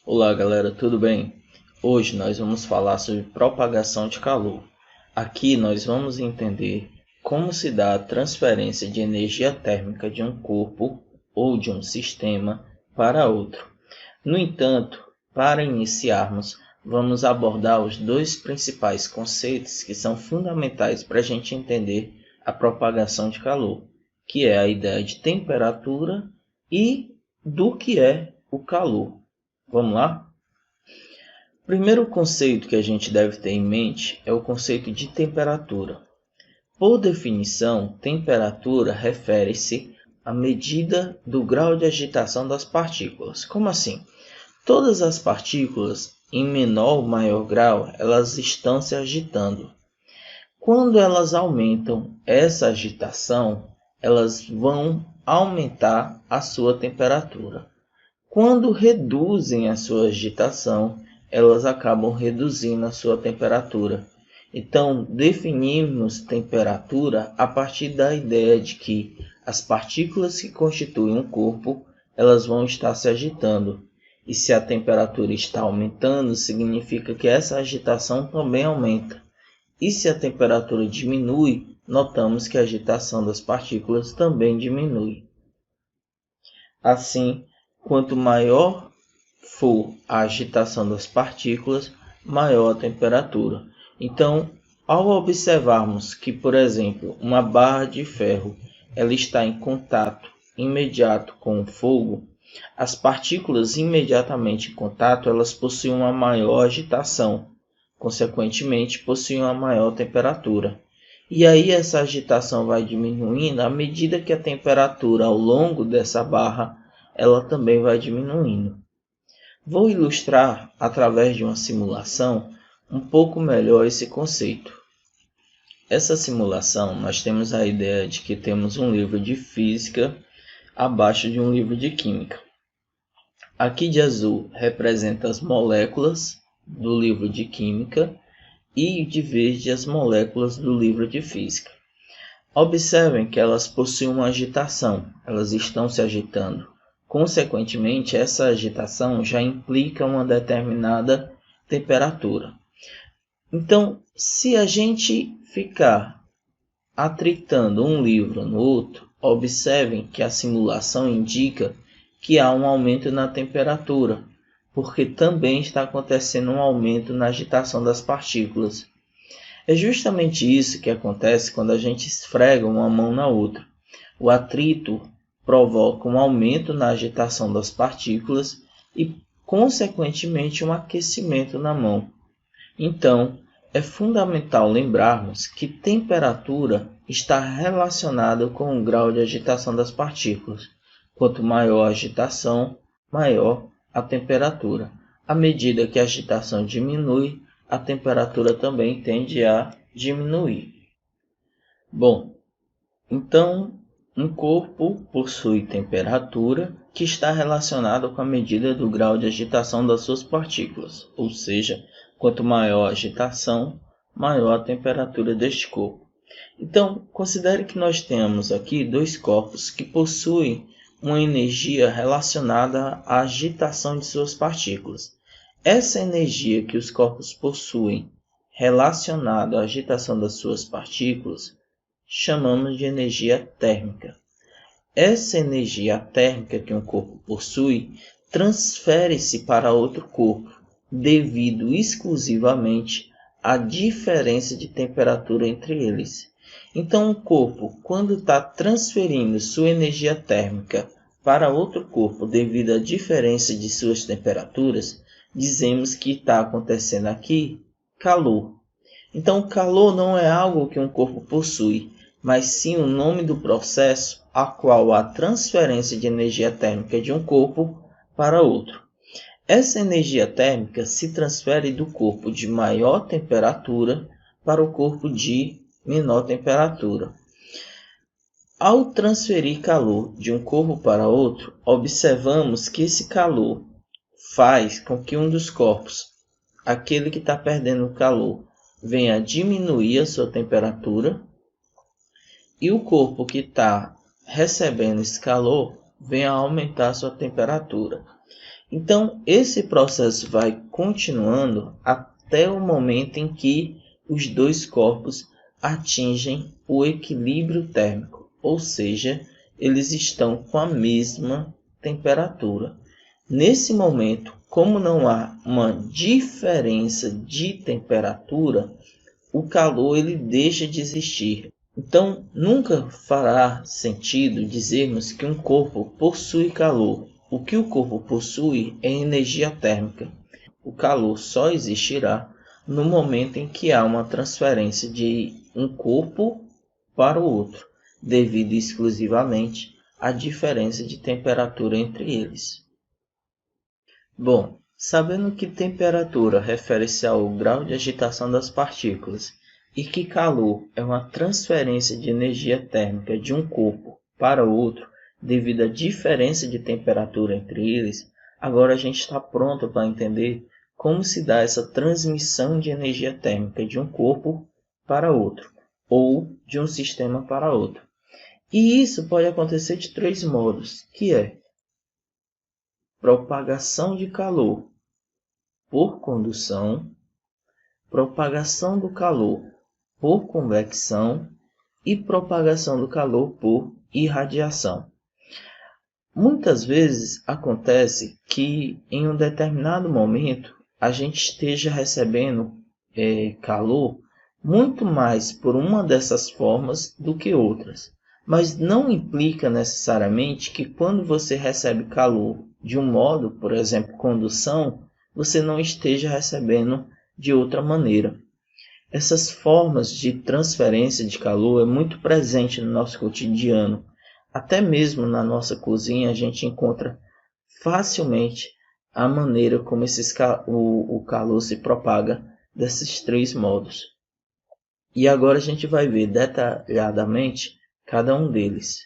Olá galera, tudo bem? Hoje nós vamos falar sobre propagação de calor. Aqui nós vamos entender como se dá a transferência de energia térmica de um corpo ou de um sistema para outro. No entanto, para iniciarmos, vamos abordar os dois principais conceitos que são fundamentais para a gente entender a propagação de calor, que é a ideia de temperatura e do que é o calor. Vamos lá? O primeiro conceito que a gente deve ter em mente é o conceito de temperatura. Por definição, temperatura refere-se à medida do grau de agitação das partículas. Como assim? Todas as partículas, em menor ou maior grau, elas estão se agitando. Quando elas aumentam essa agitação, elas vão aumentar a sua temperatura. Quando reduzem a sua agitação, elas acabam reduzindo a sua temperatura. Então, definimos temperatura a partir da ideia de que as partículas que constituem um corpo, elas vão estar se agitando. E se a temperatura está aumentando, significa que essa agitação também aumenta. E se a temperatura diminui, notamos que a agitação das partículas também diminui. Assim, quanto maior for a agitação das partículas, maior a temperatura. Então, ao observarmos que, por exemplo, uma barra de ferro ela está em contato imediato com o fogo, as partículas imediatamente em contato elas possuem uma maior agitação, consequentemente possuem uma maior temperatura. E aí essa agitação vai diminuindo à medida que a temperatura ao longo dessa barra ela também vai diminuindo. Vou ilustrar através de uma simulação um pouco melhor esse conceito. Essa simulação nós temos a ideia de que temos um livro de física abaixo de um livro de química. Aqui de azul representa as moléculas do livro de química e de verde as moléculas do livro de física. Observem que elas possuem uma agitação, elas estão se agitando. Consequentemente, essa agitação já implica uma determinada temperatura. Então, se a gente ficar atritando um livro no outro, observem que a simulação indica que há um aumento na temperatura, porque também está acontecendo um aumento na agitação das partículas. É justamente isso que acontece quando a gente esfrega uma mão na outra. O atrito provoca um aumento na agitação das partículas e, consequentemente, um aquecimento na mão. Então, é fundamental lembrarmos que temperatura está relacionada com o grau de agitação das partículas. Quanto maior a agitação, maior a temperatura. À medida que a agitação diminui, a temperatura também tende a diminuir. Bom, então um corpo possui temperatura que está relacionada com a medida do grau de agitação das suas partículas, ou seja, quanto maior a agitação, maior a temperatura deste corpo. Então, considere que nós temos aqui dois corpos que possuem uma energia relacionada à agitação de suas partículas. Essa energia que os corpos possuem relacionada à agitação das suas partículas chamamos de energia térmica. Essa energia térmica que um corpo possui transfere-se para outro corpo, devido exclusivamente à diferença de temperatura entre eles. Então, um corpo, quando está transferindo sua energia térmica para outro corpo devido à diferença de suas temperaturas, dizemos que está acontecendo aqui calor. Então, o calor não é algo que um corpo possui, mas sim o nome do processo a qual há transferência de energia térmica de um corpo para outro. Essa energia térmica se transfere do corpo de maior temperatura para o corpo de menor temperatura. Ao transferir calor de um corpo para outro, observamos que esse calor faz com que um dos corpos, aquele que está perdendo calor, venha a diminuir a sua temperatura, e o corpo que está recebendo esse calor venha a aumentar a sua temperatura. Então, esse processo vai continuando até o momento em que os dois corpos atingem o equilíbrio térmico, ou seja, eles estão com a mesma temperatura. Nesse momento, como não há uma diferença de temperatura, o calor ele deixa de existir. Então, nunca fará sentido dizermos que um corpo possui calor. O que o corpo possui é energia térmica. O calor só existirá no momento em que há uma transferência de um corpo para o outro, devido exclusivamente à diferença de temperatura entre eles. Bom, sabendo que temperatura refere-se ao grau de agitação das partículas e que calor é uma transferência de energia térmica de um corpo para outro devido à diferença de temperatura entre eles, agora a gente está pronto para entender como se dá essa transmissão de energia térmica de um corpo para outro ou de um sistema para outro. E isso pode acontecer de três modos, que é propagação de calor por condução, propagação do calor por convecção e propagação do calor por irradiação. Muitas vezes acontece que em um determinado momento a gente esteja recebendo calor muito mais por uma dessas formas do que outras. Mas não implica necessariamente que quando você recebe calor de um modo, por exemplo, condução, você não esteja recebendo de outra maneira. Essas formas de transferência de calor é muito presente no nosso cotidiano. Até mesmo na nossa cozinha a gente encontra facilmente a maneira como o calor se propaga desses três modos. E agora a gente vai ver detalhadamente cada um deles.